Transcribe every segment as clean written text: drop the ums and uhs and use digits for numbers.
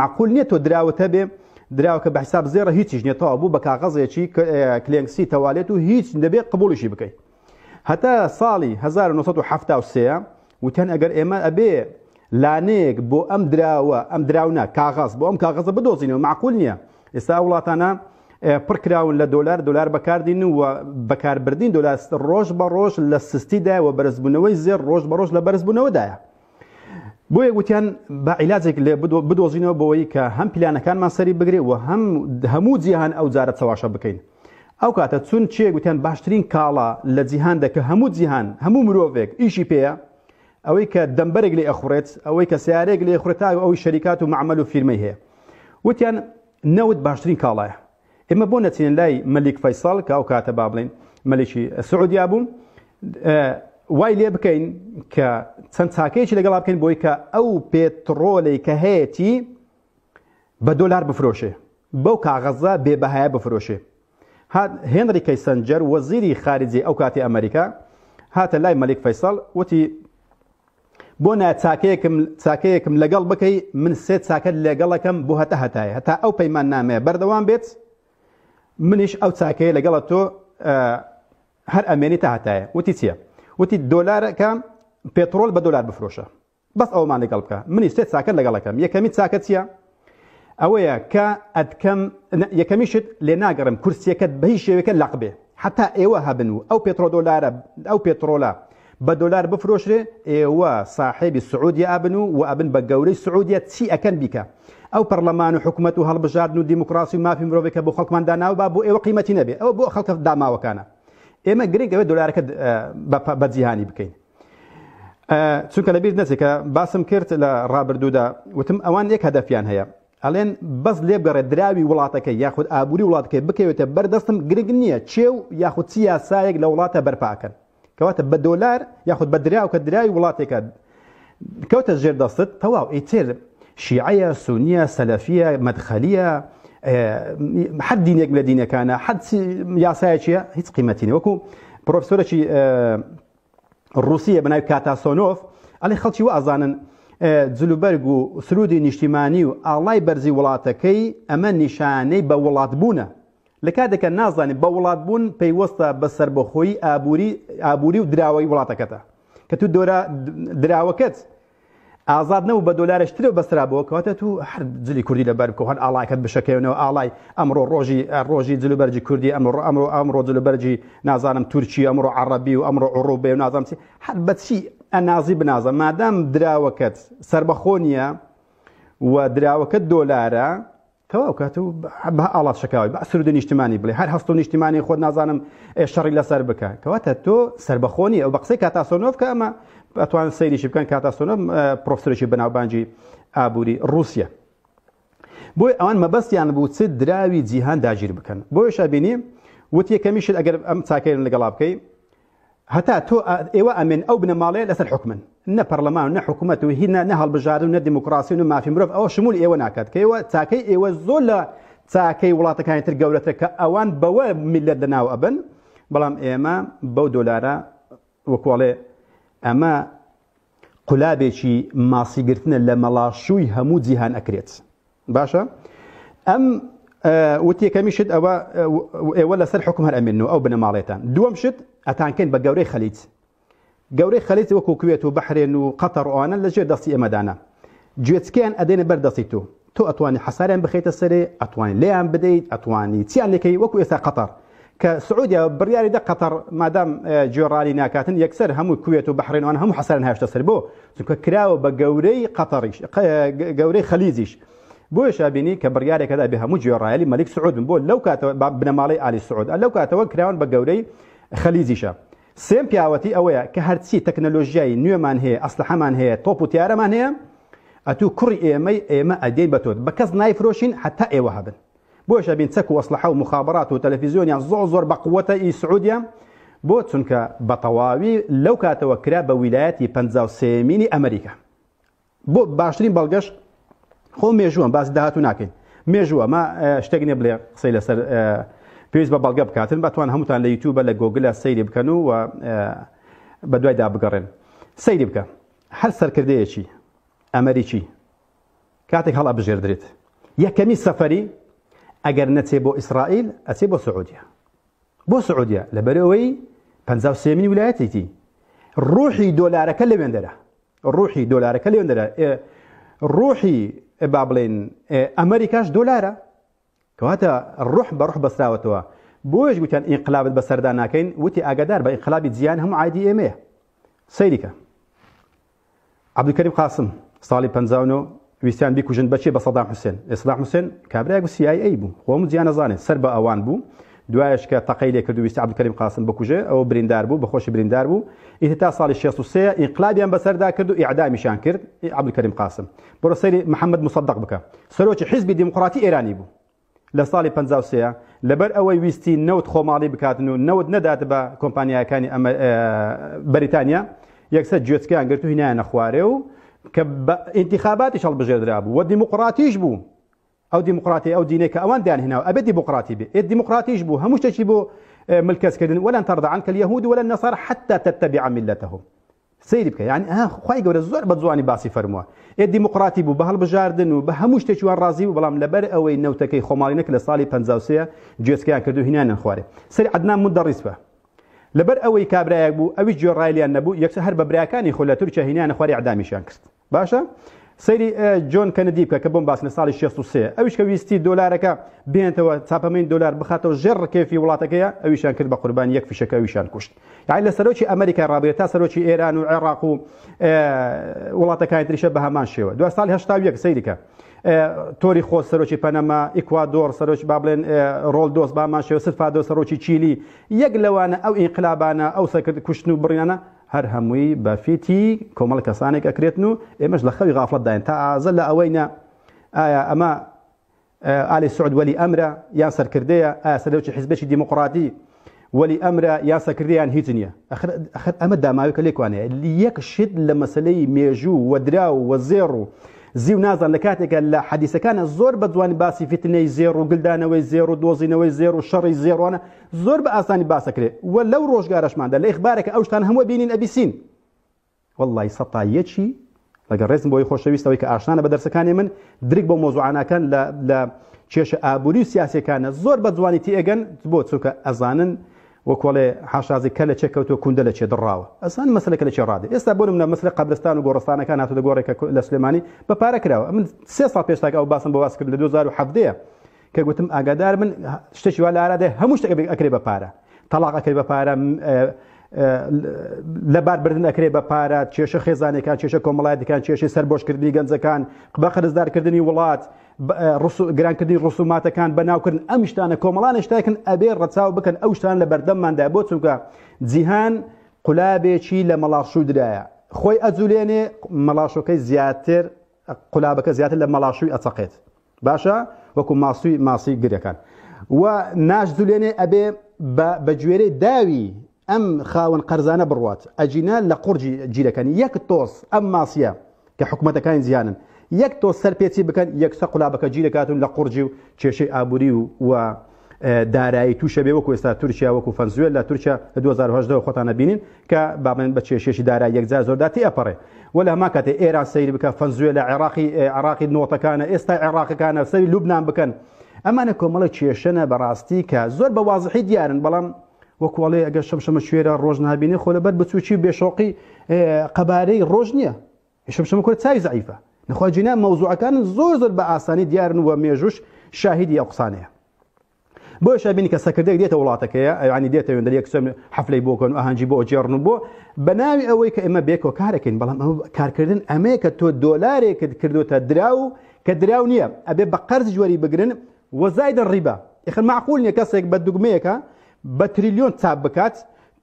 معقول نییە تۆ دراوەتە بێ دراوکە بە حساب زێڕە هیچیش نیێتەوە بوو بە کاغەزێکی کلێنکسی تەوالێت و هیچ دەبێ قبولیشی بکەیت. هەتا ساڵی 1970 وتیان ئەگەر ئێمە ئەبێ لانەیەک بۆ ئەم دراوە ئەم دراونە کاغەز بۆ ئەم کاغەزە بدۆزینەوە معقول نییە. ئێستا وڵاتانە پڕکراون لە دۆلار بەکاردین و بەکاربردین دۆلار ڕۆژ بە ڕۆژ لە سستیدا و بەرزبوونەوەی زێر ڕۆژ بە ڕۆژ لە بەرزبوونەوەدایە. بۆیە گوتیان بە عیلاجێک لێ بدۆزینەوە بەوەی کە هەم پلانەکانمان سەری بگرێ و هەموو جیهان ئەو جارە چەواشە بکەین. ئەو کاتە چون چێ گوتیان باشترین کاڵا لە جیهاندا کە هەموو جیهان هەموو مرۆڤێک ئیشی پێیە ئەوەی کە دەمبەرێک لێ ئەخورێت ئەوەی کە سیارێک لێ خوڕێت تا ئەوی شەریکات و معمەل و فیرمەی هەیە. وتیان نەوت باشترین کاڵایە. ئێمە بۆ نەچین لای مەلیک فەیساڵ کە ئەو کاتە با بڵێن مەلیکی سعودیا بووم وای لێ بکەین کە چەند چاکەیەکی لەگەڵا بکەین بۆی کە ئەو پێترۆڵی کە هەیەی بە دۆلار بفرۆشێ بەو کاغەزە بێبەهایە بفرۆشێ. هێنری کەیسەنجەر وەزیری خارجی ئەو کاتی ئەمریکا هاتە لای مەلیک فەیساڵ وتی بۆ نایە چاکەیەکم لەگەڵ بکەی من سێ چاکەت لەگەڵەکەم بۆ هەتایە هەتا ئەو پەیمان نامەیە بەردەوام بێت منیش ئەو چاکەیە لەگەڵە تۆ هەر ئەمێنی تا هەتایە. وتی چییە؟ وتی دۆلارەکە پێترۆل بە دۆلار بفرۆشە بەس ئەومان لەگەڵ بکە منیش سێ چاکەت لەگەڵەکەم. یەکەمی چاکە چییە؟ ئەوەیە کە ئەدکەم یەکەمیشت لێ ناگەڕم کورسیەکەت بە هیچ شێوەیەکە لەقبێ حتا ئێوە هەبن و ئەو پێترۆدۆلارە ئەو پێترۆلە بە دۆلار بفرۆشرێ ئێوە صاحبی سعودیا ئابن و ئەبن بە گەورەی سعودیا چی ئەکەن بیکە ئەو پەرلەمان و حکوومەت و هەڵبژاردن و دیموکراسی و مافی مرۆڤێکە بۆ خەڵکمان داناوە با بۆ ئێوە قیمەتی نەبێ ئەوە بۆ خەڵکە داماوەکانە. ئێمە گرنگەوە دۆلارەکە بە جیهانی بکەین. چونکە لەبیر نەچێت کە باسم کرد لە ڕابردوودا وتم ئەوان یەک هەدەفیان هەیە ئەڵێن بەس لێ بگەڕێت دراوی وڵاتەکەی یاخود ئابووری وڵاتەکەی بکەوێتە بەردەستم گرنگ نییە چێو یاخود چی یاسایەک لە وڵاتە بەرپاکەن کەواتە بە دۆلار یاخود بە دراو کە دراوی وڵاتێکە کەوتە ژێر دەستت تەواو ئیتر شیعەیە سونیە سەلەفیە مەدخەلیە حد دینێک لە دینەکانە حد یاسایەکیە هیچ قیمەتی نیە. وەکو پرۆفسۆرێکی ڕووسیە بەناوی کاتاسۆنۆف ئەڵێ خەڵکی و ئازانن جلوبەرگ و سرودی نیشتیمانی و ئاڵای بەرزی وڵاتەکەی ئەمە نیشانەی بە وڵات بوونە لە کاتێکە نازانێت بە وڵات بوون پەیوەستە بە سربەخۆیی ئابووری و دراوەی وڵاتەکەتە کە تو دراوەکەت ئازاد نەبوو بە دۆلارشترە بەسرابەوە کەواتە تو هەر جلی کوردی لەبەر بکە هەر ئاڵایەکەت بشەکەونەوە ئاڵای ئەمڕۆ ڕۆژی جلوبەرجی کوردی ئەمڕۆ جلوبەرجی نازانم تورکی ئەمڕۆ عەرەبی و ئەمڕۆ عوڕوبێ و نازانم چی هەر بەچی ئەنازی بنازە مادام دراوەکەت سربەخۆ نییە و دراوەکەت دۆلارە کەوا کات و بە ئاڵات شکاوی بە سرودی نیشتیمانی بڵێ هەر هەست و نیشتیمانی خۆت نازانم شەڕی لەسەر بکە کەواتە تۆ سربەخۆنی ئەو بە قسەی کاتاسۆنۆف کە ئەمە ئەتوان سەیریشی بکەن کاتاسۆنۆف پرۆفسۆرێکی بەناوبانجی ئابووری ڕووسیا. بۆی ئەوان مەبەستیان بوو چ دراوی جیهان داگیر بکەن بۆیش بینی وتی یەکەمیشت ئەگەر ئەم چاکەیان لەگەڵا بکەی هەتا تۆ ئێوە ئەمێن ئەو بنەماڵەیە لەسەر حکومن نە پەرلەمان نە حکوومەت و هی نە هەڵبژاردن نە دیموکراسی و مافی مرۆڤ ئەوە شمول ئێوە ناکات کە ئێوە چاکەی ئێوە زۆر لە چاکەی وڵاتەکانی تر گەورەتر کە ئەوان بەوە میلەت لەناو ئەبن بەڵام ئێمە بەو دۆلارە وەکوڵێ ئەمە قولابێکی ماسیگرتنە لە مەڵاشووی هەموو جیهان ئەکرێت باشە. ئەم وتی یەکەمیشت ئێوە لەسەر حکوم هەر ئەمێنەوە ئەو بنەماڵێتان. دووەم شت ئەتانکەین بە گەورەی خەلیج گەورەی خەلیج وەکو کوێت و بەحرێن و قەتەر ئەوانە لەژێر دەستی ئێمەدانە گوێچکیان ئەدێنە بەردەستی تۆ ئەتوانی حەساریان بخەیتە سەرێ ئەتوانی لێیان بدەیت ئەتوانی چیان لێکەی وەکو ئێستا قەتەر کە سعودیا بڕیاری دە قەتەر مادام گوێڕانی ناکاتن یەکسەر هەموو کوێت و بەحرێنەوەن هەموو حەسارن هێشتە سەر بۆ چونکە کراوە بە گەورەی قەتەریش گەورەی خەلیجیش بۆیە شابینی کە بڕیارێکەدا بێ هەموو گوێڕایەلی مەلیک سعود بۆ لەو کاتەوە بنەماڵەی ئالی سعود لەو کاتەوە کراون بە گەورەی خەلیجیشە. سێم پیاوەتی ئەوەیە کە هەرچی تەکنەلۆژیای نوێمان هەیە ئەسلحەمان هەیە تۆپ و تیارەمان هەیە ئەتوو کوڕی ئێمە ئەدەی بە تۆت بە کەس نایفرۆشین حتا ئێوە هەبن بۆیە بین چەک و ئەسلحە و مخابرات و تەلەڤیزیۆنیان زۆر بە قووەتە ئی سعودیا بۆ چونکە بە تەواوی لەو کاتەوە کرا بە ویلایەتی 53مینی ئەمریکا بۆ باشترین بەڵگەشت خۆ مێژووە باسی داهاتوو ناکەین مێژووە ما شتێک نێ بڵێ قسەی لەسەر پێویست بە بەڵگە بکاتن بەتوان هەمووتان لە یوتیوبە لە گۆگلە سەیری بکەن و بە دوای دابگەڕێن سەیری بکە هەر سەرکردەیەکی ئەمریکی کاتێک هەڵا بژێردرێت یەکەمی سەفەری ئەگەر نەچێ بۆ ئیسرائیل ئەچێ بۆ سعودیا لەبەرەوەی 53مین ویلایەتێتی ڕوحی دۆلارەکە لەوێندەرە ڕوحی با بڵێن ئەمریکاش دۆلارە کەواتە ڕوح بە ڕوح بەسراوەتەوە بۆیش گوتیان ئینقلابت بەسەردا ناکەین وتی ئاگادار بە ئینقلابی جیهان هەموو عایدی ئێمەیە سەیریکە عەبدولکەریم قاسم ساڵی 59 ویستیان بیکوژن بەچێ بە سەدام حوسێن سەدام حوسێن کابرایەک CIA بوو خۆم جیان نەزانێت سەر بە ئەوان بوو دوایش کە تەقەی لێ کرد و ویستی عەبدولکەریم قاسم بکوژێ ئەوە بریندار بوو بەخۆشی بریندار بوو ئیتر تا ساڵی 63 ئینقلابیان بەسەردا کرد و ئیعدامیشان کرد عەبدولکەریم قاسم بۆرە سەیری محەممەد مصدق بکە سەرۆکی حیزبی دیموقراتی ئێرانی بوو لە ساڵی 53 لەبەر ئەوەی ویستی نەوت خۆماڵی بکاتن و نەوت نەدات بە کۆمپانیاکانی بەریتانیا یەکسەر گوێچکیان گرت و هینایانە خوارێ و کە ئینتیخاباتیش هەڵبژێردرا بوو و دیموقراتیش بوو ئەو دیموقراتی ئەو دینەی کە ئەوان دانهێناوە ئەبێت دیموقراتی بێ دیموقراتیش بوو هەموو شتێکی بۆ ملکەسکردن ولن ترضى عنك اليهود ولا النصارى حتى تتبع ملتهم سەیری بکە یعنی خوای گەورە زۆر بە جوانی باسی فەرمووە دیموقراتی بوو بە هەڵبژاردن و بە هەموو شتێکیوان ڕازی بوو بەڵام لەبەر ئەوەی نەوتەکەی خۆماڵی نەکرد لە ساڵی 53 گوێچکیان کرد و هینیانیان خوارێ سەری عەدنان مدەڕیس بە لەبەر ئەوەی کابرایەک بوو ئەویش گوێڕایلیان نەبوو یەکسەر هەر بە برایەکانی خۆ لە تورکیا هینیانە خواری ئەعدامیشیان کرد باشە سەیری جۆن کەنەدی بکە کە بۆم باس لە ساڵی 63 ئەویش کە ویستی دۆلارەکە بێنێتەوە چاپەمەین دۆلار بخاتەوە ژێر ڕکێفی وڵاتەکەیە ئەویشان کرد بە قوربانی یەک فیشەکە ئەویشان کوشت یعنی لە سەرۆکی ئەمریکا ڕابێت تا سەرۆکی ئێران و عێراق و وڵاتەکانی تریشە بە هەمان شێوە دوای ساڵی 81 سەیریکە تۆری خۆ سەرۆکی پەنەما ئیکوادۆر سەرۆکی با بڵێن ڕۆڵدۆس با هەمان شێوە سلفادۆ سەرۆکی چیلی یەک لەوانە ئەو ئینقلابانە ئەو سەرکرد کوشتن و بڕیانە هەر هەمووی بەفیتی کۆمەڵ کەسانێک ئەکرێتن و ئێمەش لە خەوی غافڵەتداین تا ئازە لە ئەوەینە ئایا ئەمە ئالی سعود وەلی ئەمرە یان سەرکردەیە ئایا سەرۆکی حیزبێکی دیموقراتی وەلی ئەمرە یان سەرکردەیان هیچ نییە ئەخر ئەمە داماویکە لێکوانەیە یەک شت لە مەسلەی مێژوو وەدرا و وەزێڕ و زیو نازان لە کاتێکە لە حەدیسەکانە زۆر بە جوانی باسی فتنەی زێڕ و گلدانەوەی زێڕ و دۆزینەوەی زێڕ و شەڕی زێڕوانە زۆر بە ئاسانی باسەکرێت و لەو ڕۆژگارەشماندا لە ئیخبارێکە ئەو شتان هەموو بینین ئەبیسین وەڵڵی سەتایەکی لەگەڵ ڕێزم بۆی خۆشەویستەوەی کە ئاشنانە بە دەرسەکانی من درک بۆ مۆزوعانەکان لە کێشە ئابووری و سیاسیەکانە زۆر بە جوانی تێگەن بۆ چونکە ئەزانن وەکوڵێ حاشازی کە لە چێکەوتۆ کوندە لە چێ دڕاوە ئەسان مەسلەکە لە چێ ڕادێ ئێستا بۆ نمونە مەسلە قەبرستان و گۆڕستانەکان هاتووە گۆڕێکە لە سلێمانی بە پارە کراوە من 3 ساڵ پێشتاکە ئەو باسم بە واز کرد لە 2017 کە گوتم ئاگادار من شتێکی وا لە ئارادێ هەموو شتێک ئەکرێ بە پارە تەلاق ئەکرێ بە پارە لەبار بردن ئەکرێ بە پارە کێشە خێزانەکان کێشە کۆمەڵایەتەکان کێشەی سەربۆشکردنی گەنجەکان بە خەرزدارکردنی وڵات گرانکردنی ڕسوماتەکان بەناوکردن ئەم شتانە کۆمەڵانە شتێکن ئەبێ ڕەچاو بکەن ئەو شتان لە بەردەمماندا بۆ چونکە جیهان قولابێکی لە مەڵاشوو درایە خۆی ئەجوولێنێ مەڵاشۆکەی زیاتر قولابەکە زیاتر لە مەڵاشووی ئەچەقێت باشە وەکو ماسی گرەکان و ناشجوولێنێ ئەبێ بە گوێرەی داوی ئەم خاوەن قەرزانە بڕوات ئەجینە لە قورجی جیرەکانی یەک تۆس ئەم ماسیە کە حکوومەتەکانی زیانن یەک تۆس سەرپێچی بکەن یەکسە قولابەکە گیرەکاتون لە قورجی و کێشەی ئابووری و دارایی تووشە بێ وەکو ئێستا تورکیا وەکو فەنزوێل لە تورکیا لە 2010 خۆتانە بینین کە بابن بە کێشێکی دارایی یەکجار زۆرداتی ئەپەڕێ وە لە هەما کاتێ ئێران سەیری بکە فەنزوێل لە عێراقی نۆتەکانە ئێستا عێراقەکانە سەری لوبنان بکەن ئەمانە کۆمەڵە کێشەنە بەڕاستی کە زۆر بە وازحی دیارن بەڵام وەکوڵێ ئەگەر شەمشەمە شوێرە ڕۆژ نابینێ خۆ لەبەر بچووکی بێشۆقی قەبارەی ڕۆژ نییە شەمشەمە کورد چاوی زەعیفە نەخواجینا مەوزوعەکان زۆر زۆر بە ئاسانی دیارن و مێژوش شاهیدی ئەو قسانەیە بۆ شابینی کە سەکردەیەک دێتە وڵاتەکەیە ئەوانی دێتە وێندە یەکسەم حەفلەی بۆکەن و ئاهەنگی بۆ جێڕن بۆ بە ناوی ئەوەی کە ئێمە بێکەوە کارەکەین بەڵام ئەمە کارکردن ئەمەیە کە تۆ دۆلارێکت کردوتە دراو کە دراو نییە ئەبێ بە قەرز جوەری بگرن وەزایدە ڕیبە ئێخر معقول نییە کەسێک بە دوگمەیەکە بە تریلیۆن چاپ بکات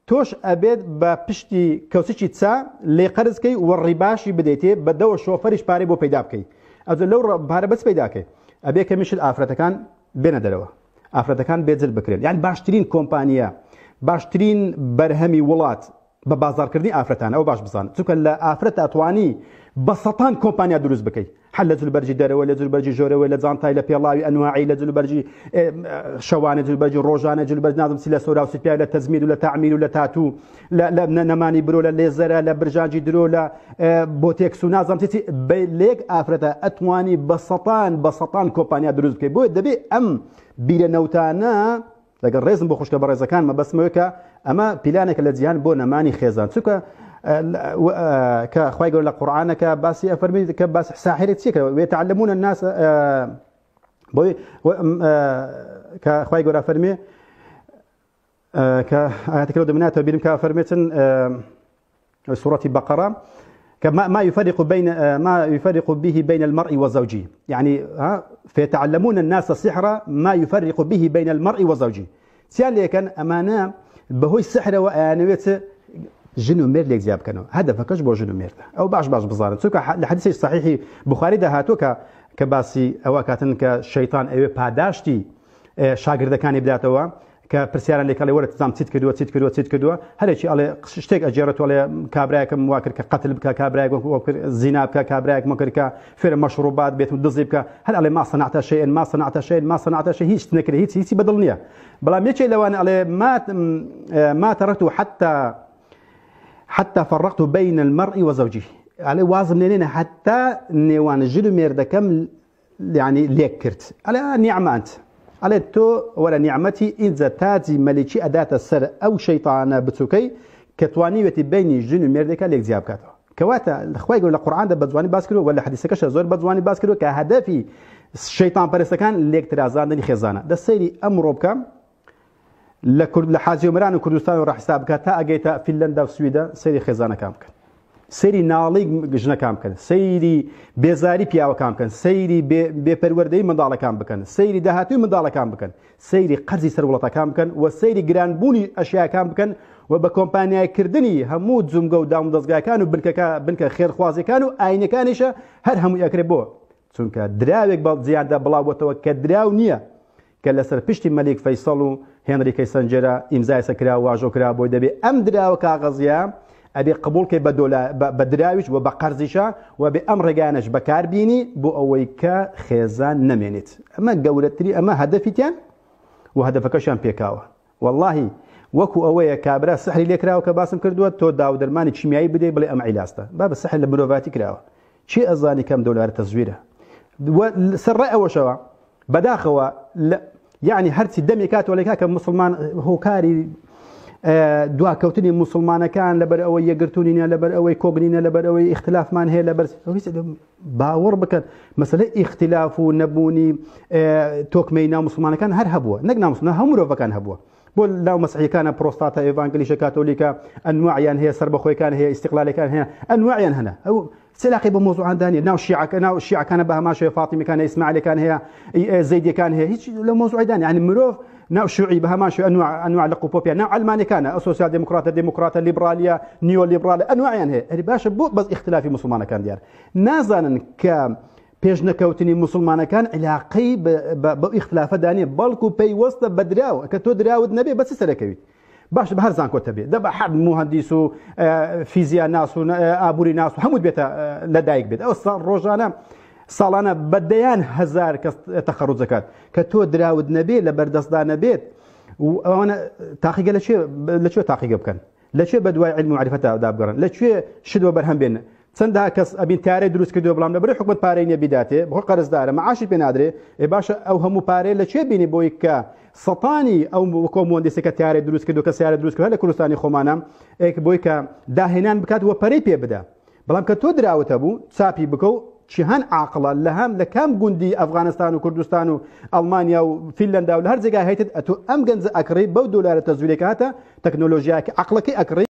تۆش ئەبێت بە پشتی کەوسکی چا لێ قەرزکەی وەڕیباشی بدەیتێ بەدەوە شۆفەریش پارەی بۆ پەیدا بکەیت ئەو لەو پارە بەس پەیداکەی ئەبێ کە میشت ئافرەتەکان بێنە دەرەوە ئافرەتەکان بێجل بکرێن یعنی باشترین کۆمپانیا باشترین بەرهەمی وڵات بە بازارکردنی ئافرەتان ئەو باش بزان چونکە لە ئافرەت ئەتوانی بە سەتان کۆمپانیا دروست بکەیت هەر لە جلوبەرجی دەرەوە لە جلوبەرجی ژۆرەوە لە جانتای لە پێڵاوی ئەنواعی لە جلوبەرجی شەوانە جلوبەرجی ڕۆژانە جلوبەرج نازم چی لە سۆرا و سپیا لە تەزمید و لە تەعمیر و لە تاتوو لە نەمانی برۆ لە لێزەرە لە برژانجی درۆ لە بۆتێکس و نازم چی لێک ئافرەتە ئەتوانی بە سەتان کۆمپانیا دروست بکەیت بۆیە دەبێت ئەم بیرە نەوتانە لەگەڵ ڕێزم بۆ خوشکە بە ڕێزەکان مەبەستمەوەی کە ئەمە پیلانێکە لە جیهان بۆ نەمانی خێزان چونکە کە خوای گەورە لە قورئانەکە باسی ئەفەرمی کە باسی ساحرێک چیەکە ويتعلمون الناس بۆی کە خوای گەورە فەرمێ کە ئاەتێک لەو دەمێنێتەوە بیرم کە فەرمێتن سوورەتی بەقەرە ما يفرق به بين المرء وزوجه يعني فيتعلمون الناس السحر ما يفرق به بين المرء وزوجه سيان ليكن أمانة بهوي السحر وأنويت جنو مير ليك زياب كانوا هدفكش بو جنو مير أو باش بزارن سوكا الحديث الصحيح بخاري ده هاتوكا كباسي أو كاتن كشيطان أيوة باداشتي شاگرد كان بداتوا كبرسيارن لك على ورد تزام تيت كدوا هذا شيء على شتيك أجرت ولا كابراك مواكر كقتل بك كابراك وكر زنا بك كابراك مكر كفير مشروبات بيت مدزي بك هل على ما صنعت شيء هيش تنكر هيش بدلنيه بلا ميشي لو أنا على ما تركته حتى فرقت بين المرء وزوجه على وازم لنا حتى نيوان جلو ميردكم يعني ليكرت على نعمة أنت على تو ولا نعمتي إذا تاتي ملكي أداة السر أو شيطان بتوكي كتواني بيني جنو ميردكا ليك زياب كاتو كواتا الأخوة يقول القرآن ده بزواني باسكرو ولا حديث كش زور بزواني باسكرو كهدفي الشيطان برسكان ليك ترازان دني خزانة ده سيري أمره بكم لحاجة مران وكردستان وراح حسابك تا أجيتا فنلندا وسويدا سيري خزانة كامكن سيري ناليق جنا كامكن سيري بيزاري بياو كامكن سيري بپروردهی منداڵە کام بکەن سيري داهاتوی منداڵە کام بکەن سيري قەرزی سەروڵەتە کام بکەن و سيري گرانبوونی ئەشیا کام بکەن و بە کۆمپانیایکردنی هەموو جومگە و دام دەستگاکان و بنکە خێرخوازیەکان و ئاینەکانیشە هەر هەمووی ئەکرێ بۆ چونکە دراوێک بە زیاندا بڵاوبەتەوە کە دراو نییە کە لەسەر پشتی مەلیک فەیسەڵ و هێنری کەیسەنجەرە ئیمزای سەکرا و واژۆ کرا بۆی دەبێ ئەم دراوە کاغەزیە ئەبێ قبولکەی بە دراویش و بە قەرزیشە و بێ ئەم ڕێگانش بەکاربینی بۆ ئەوەی کە خێزان نەمێنێت ئەمە گەورەتری ئەمە هەدەفیتیان و هەدەفەکەشیان پێکاوە واللهی وەکو ئەوەیە کابرا سحری لێکراوە کە باسم کردووە تۆ داودەرمانی چیمیایی بدەی بڵێ ئەمە عیلاستە با بە سحر لە مرۆڤاتی کراوە چی ئەزانی کەم دەولارە تەزویرە سەرڕای ئەوەشەوە بەداخەوە يعني هەرچی دەمی کاتۆلێکا کە مسلمان هۆکاری دواکەوتنی مسلمانەکان لەبەر ئەوەی یەگرتوونینە لەبەر ئەوەی کۆگنینە لەبەر ئەوەی اختلافمان هەیە لەبەر باوەڕ بکەن مەسەلەی اختلاف و نەبوونی تۆکمەی ناو مسلمانەکان هەر هەبووە نەک نامسلمان هەموو مرۆڤەکان هەبووە بۆ لاو مەسیحیەکانە پرۆستاتە ئێڤانگلیشە کاتۆلیکە ئەنواعیان هەیە سەربەخۆیەکان هەیە ئیستیقلالەکان هەیە ئەنواعیان هەنە ئەو سلاقي بموضوع داني ناو الشيعة كان بها ماشي فاطمة كان إسماعيل كان هي زيدي كان هي هيك لو موضوع داني يعني مروف ناو شيوعي بها ماشي أنواع لقوبوبيا ناو علماني كان سوسيال ديمقراطة ليبراليا نيو ليبراليا أنواع يعني هي اللي باشا بس اختلافي مسلمان كان ديار نازانا ك بيجنا كوتني مسلمان كان علاقي باختلاف داني بالكو بي وسط بدراو كتو دراو النبي بس سلكوي باش بهر زان كتبي دابا حد مهندس و فيزياء ناس و ابوري ناس وحمود بيتا لدايك بيت او روجانا صالنا بديان هزار تخرج زكاه كتو دراود نبي لبردسدان بيت وانا تحقيق لشو تحقيق بكن لشو بدواي علم ومعرفه دابقرن لشو شدوا برهم بين چەندها کەس ئەبین تارەی دروست کردووە بەڵام لەبەرەوەی حکومەت پارەی نییە بیداتێ بۆ قەرزدارە مەعاشی پێ نادرێ باشە ئەو هەموو پارەی لەکوێ بینی بۆی کە سەتانی ئەو کۆمۆندیسێکە تارەی دروست کردو کە سیارە دروست کردو لە کوردستانی خۆمانە بۆی کە داهێنان بکات وە پەرەی پێ بدە بەڵام کە تۆ دراوەتە بوو چاپی بکە و چیهان عاقڵە لە کام گوندی ئەفغانستان و کوردستان و ئەڵمانیا و فینلەندا و لە هەر جێگا هەیتت ئەتۆ ئەم گەنجە ئەکڕی بەو دۆلارە تەزویرێک هاتە تەکنۆلۆژیاکە عەقڵەکەی ئەکڕی